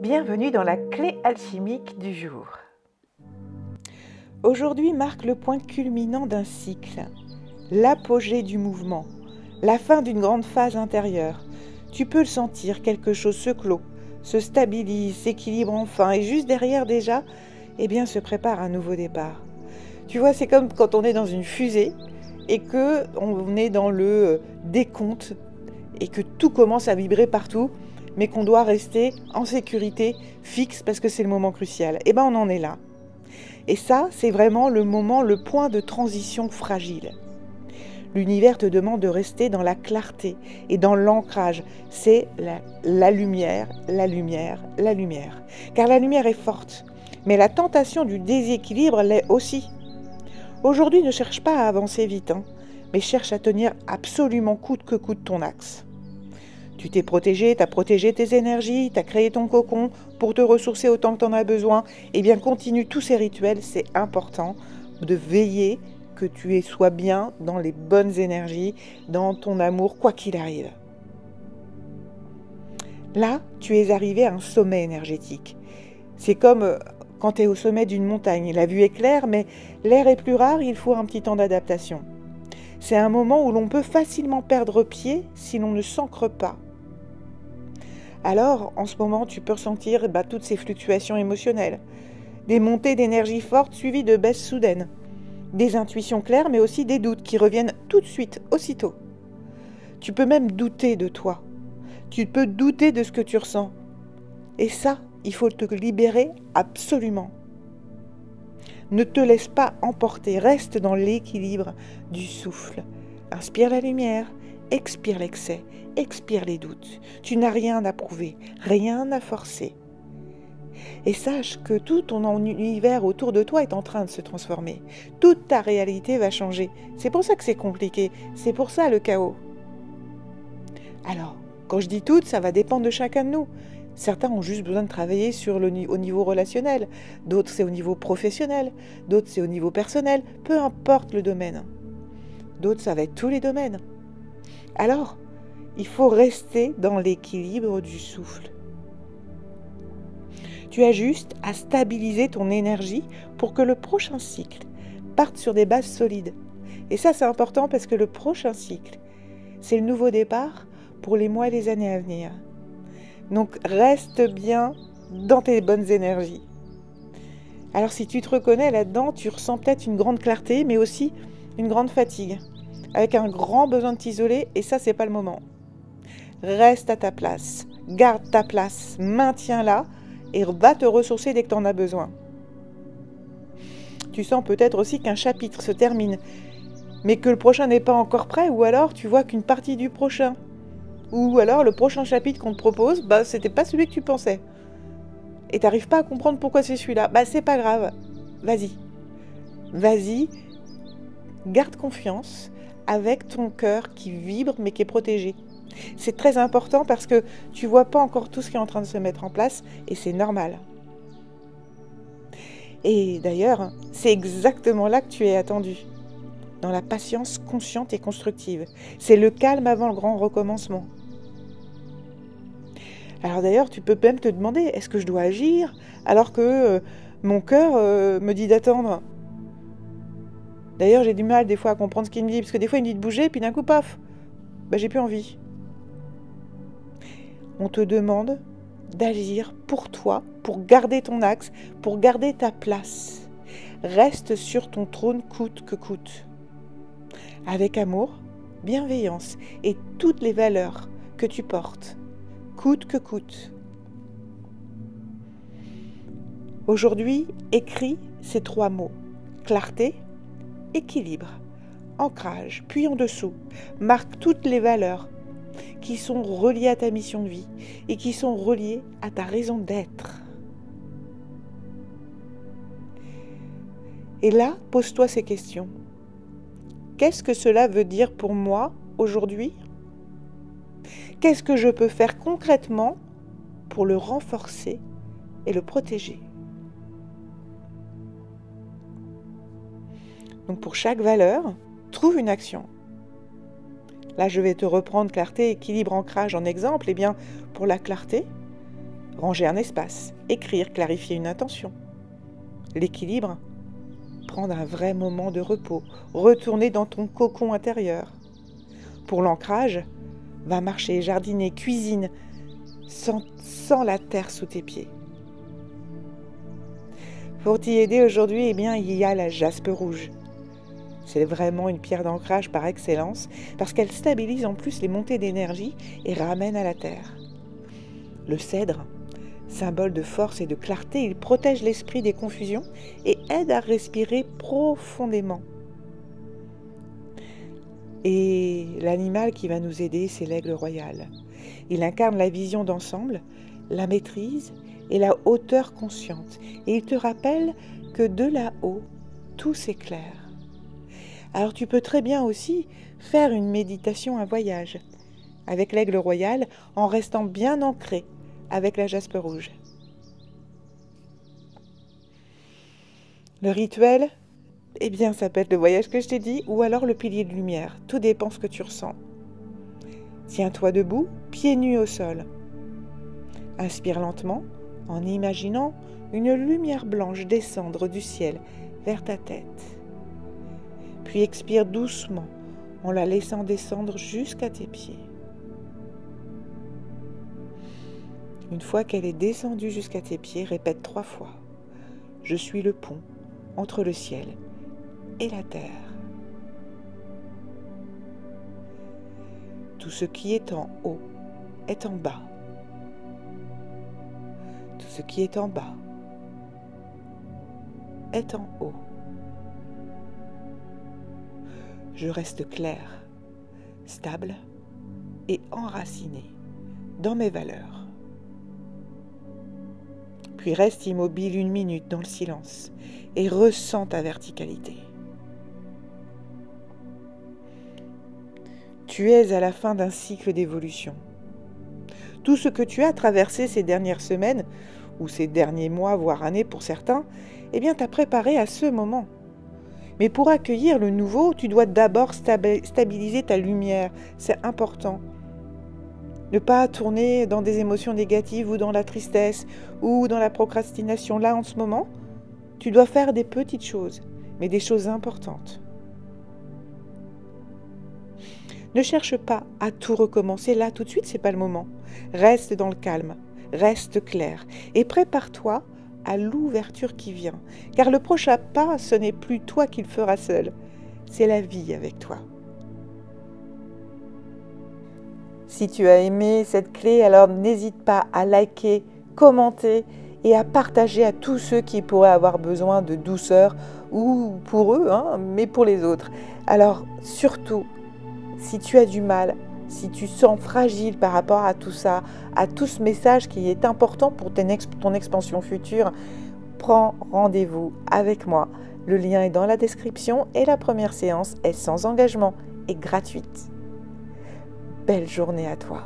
Bienvenue dans la clé alchimique du jour. Aujourd'hui marque le point culminant d'un cycle, l'apogée du mouvement, la fin d'une grande phase intérieure. Tu peux le sentir, quelque chose se clôt, se stabilise, s'équilibre enfin et juste derrière déjà, se prépare un nouveau départ. Tu vois, c'est comme quand on est dans une fusée et qu'on est dans le décompte et que tout commence à vibrer partout, mais qu'on doit rester en sécurité, fixe, parce que c'est le moment crucial. On en est là. Et ça, c'est vraiment le moment, le point de transition fragile. L'univers te demande de rester dans la clarté et dans l'ancrage. C'est la lumière, la lumière, la lumière. Car la lumière est forte, mais la tentation du déséquilibre l'est aussi. Aujourd'hui, ne cherche pas à avancer vite, mais cherche à tenir absolument coûte que coûte ton axe. Tu t'es protégé, tu as protégé tes énergies, tu as créé ton cocon pour te ressourcer autant que tu en as besoin. Continue tous ces rituels, c'est important de veiller que tu sois bien dans les bonnes énergies, dans ton amour, quoi qu'il arrive. Là, tu es arrivé à un sommet énergétique. C'est comme quand tu es au sommet d'une montagne. La vue est claire, mais l'air est plus rare, il faut un petit temps d'adaptation. C'est un moment où l'on peut facilement perdre pied si l'on ne s'ancre pas. Alors, en ce moment, tu peux ressentir toutes ces fluctuations émotionnelles, des montées d'énergie fortes suivies de baisses soudaines, des intuitions claires, mais aussi des doutes qui reviennent tout de suite, aussitôt. Tu peux même douter de toi. Tu peux douter de ce que tu ressens. Et ça, il faut te libérer absolument. Ne te laisse pas emporter, reste dans l'équilibre du souffle. Inspire la lumière, expire l'excès, expire les doutes. Tu n'as rien à prouver, rien à forcer. Et sache que tout ton univers autour de toi est en train de se transformer. Toute ta réalité va changer. C'est pour ça que c'est compliqué, c'est pour ça le chaos. Alors, quand je dis tout, ça va dépendre de chacun de nous. Certains ont juste besoin de travailler au niveau relationnel, d'autres c'est au niveau professionnel, d'autres c'est au niveau personnel, peu importe le domaine. D'autres ça va être tous les domaines. Alors, il faut rester dans l'équilibre du souffle. Tu as juste à stabiliser ton énergie pour que le prochain cycle parte sur des bases solides. Et ça c'est important parce que le prochain cycle, c'est le nouveau départ pour les mois et les années à venir. Donc, reste bien dans tes bonnes énergies. Alors, si tu te reconnais là-dedans, tu ressens peut-être une grande clarté, mais aussi une grande fatigue, avec un grand besoin de t'isoler, et ça, c'est pas le moment. Reste à ta place, garde ta place, maintiens-la, et va te ressourcer dès que tu en as besoin. Tu sens peut-être aussi qu'un chapitre se termine, mais que le prochain n'est pas encore prêt, ou alors tu vois qu'une partie du prochain. Ou alors, le prochain chapitre qu'on te propose, c'était pas celui que tu pensais. Et t'arrives pas à comprendre pourquoi c'est celui-là. C'est pas grave. Vas-y. Vas-y. Garde confiance avec ton cœur qui vibre mais qui est protégé. C'est très important parce que tu vois pas encore tout ce qui est en train de se mettre en place et c'est normal. Et d'ailleurs, c'est exactement là que tu es attendu. Dans la patience consciente et constructive. C'est le calme avant le grand recommencement. Alors d'ailleurs, tu peux même te demander, est-ce que je dois agir alors que mon cœur me dit d'attendre? D'ailleurs, j'ai du mal des fois à comprendre ce qu'il me dit, parce que des fois il me dit de bouger, puis d'un coup, paf, j'ai plus envie. On te demande d'agir pour toi, pour garder ton axe, pour garder ta place. Reste sur ton trône coûte que coûte. Avec amour, bienveillance et toutes les valeurs que tu portes. Coûte que coûte. Aujourd'hui, écris ces 3 mots. Clarté, équilibre, ancrage, puis en dessous, marque toutes les valeurs qui sont reliées à ta mission de vie et qui sont reliées à ta raison d'être. Et là, pose-toi ces questions. Qu'est-ce que cela veut dire pour moi aujourd'hui ? Qu'est-ce que je peux faire concrètement pour le renforcer et le protéger? Donc pour chaque valeur, trouve une action. Là, je vais te reprendre clarté, équilibre, ancrage en exemple. Pour la clarté, ranger un espace, écrire, clarifier une intention. L'équilibre, prendre un vrai moment de repos, retourner dans ton cocon intérieur. Pour l'ancrage, va marcher, jardiner, cuisine, sans la terre sous tes pieds. Pour t'y aider aujourd'hui, il y a la jaspe rouge. C'est vraiment une pierre d'ancrage par excellence parce qu'elle stabilise en plus les montées d'énergie et ramène à la terre. Le cèdre, symbole de force et de clarté, il protège l'esprit des confusions et aide à respirer profondément. Et l'animal qui va nous aider, c'est l'aigle royal. Il incarne la vision d'ensemble, la maîtrise et la hauteur consciente. Et il te rappelle que de là-haut, tout s'éclaire. Alors tu peux très bien aussi faire une méditation à voyage avec l'aigle royal en restant bien ancré avec la jaspe rouge. Le rituel, ça peut être le voyage que je t'ai dit ou alors le pilier de lumière. Tout dépend ce que tu ressens. Tiens-toi debout, pieds nus au sol. Inspire lentement en imaginant une lumière blanche descendre du ciel vers ta tête. Puis expire doucement en la laissant descendre jusqu'à tes pieds. Une fois qu'elle est descendue jusqu'à tes pieds, répète 3 fois. Je suis le pont entre le ciel et la terre. Tout ce qui est en haut est en bas. Tout ce qui est en bas est en haut. Je reste clair, stable et enraciné dans mes valeurs. Puis reste immobile 1 minute dans le silence et ressens ta verticalité. Tu es à la fin d'un cycle d'évolution. Tout ce que tu as traversé ces dernières semaines, ou ces derniers mois, voire années pour certains, t'a préparé à ce moment. Mais pour accueillir le nouveau, tu dois d'abord stabiliser ta lumière. C'est important. Ne pas tourner dans des émotions négatives ou dans la tristesse ou dans la procrastination. Là, en ce moment, tu dois faire des petites choses, mais des choses importantes. Ne cherche pas à tout recommencer. Là, tout de suite, c'est pas le moment. Reste dans le calme, reste clair et prépare-toi à l'ouverture qui vient. Car le prochain pas, ce n'est plus toi qui le feras seul. C'est la vie avec toi. Si tu as aimé cette clé, alors n'hésite pas à liker, commenter et à partager à tous ceux qui pourraient avoir besoin de douceur ou pour eux, mais pour les autres. Alors surtout, si tu as du mal, si tu sens fragile par rapport à tout ça, à tout ce message qui est important pour ton expansion future, prends rendez-vous avec moi. Le lien est dans la description et la première séance est sans engagement et gratuite. Belle journée à toi.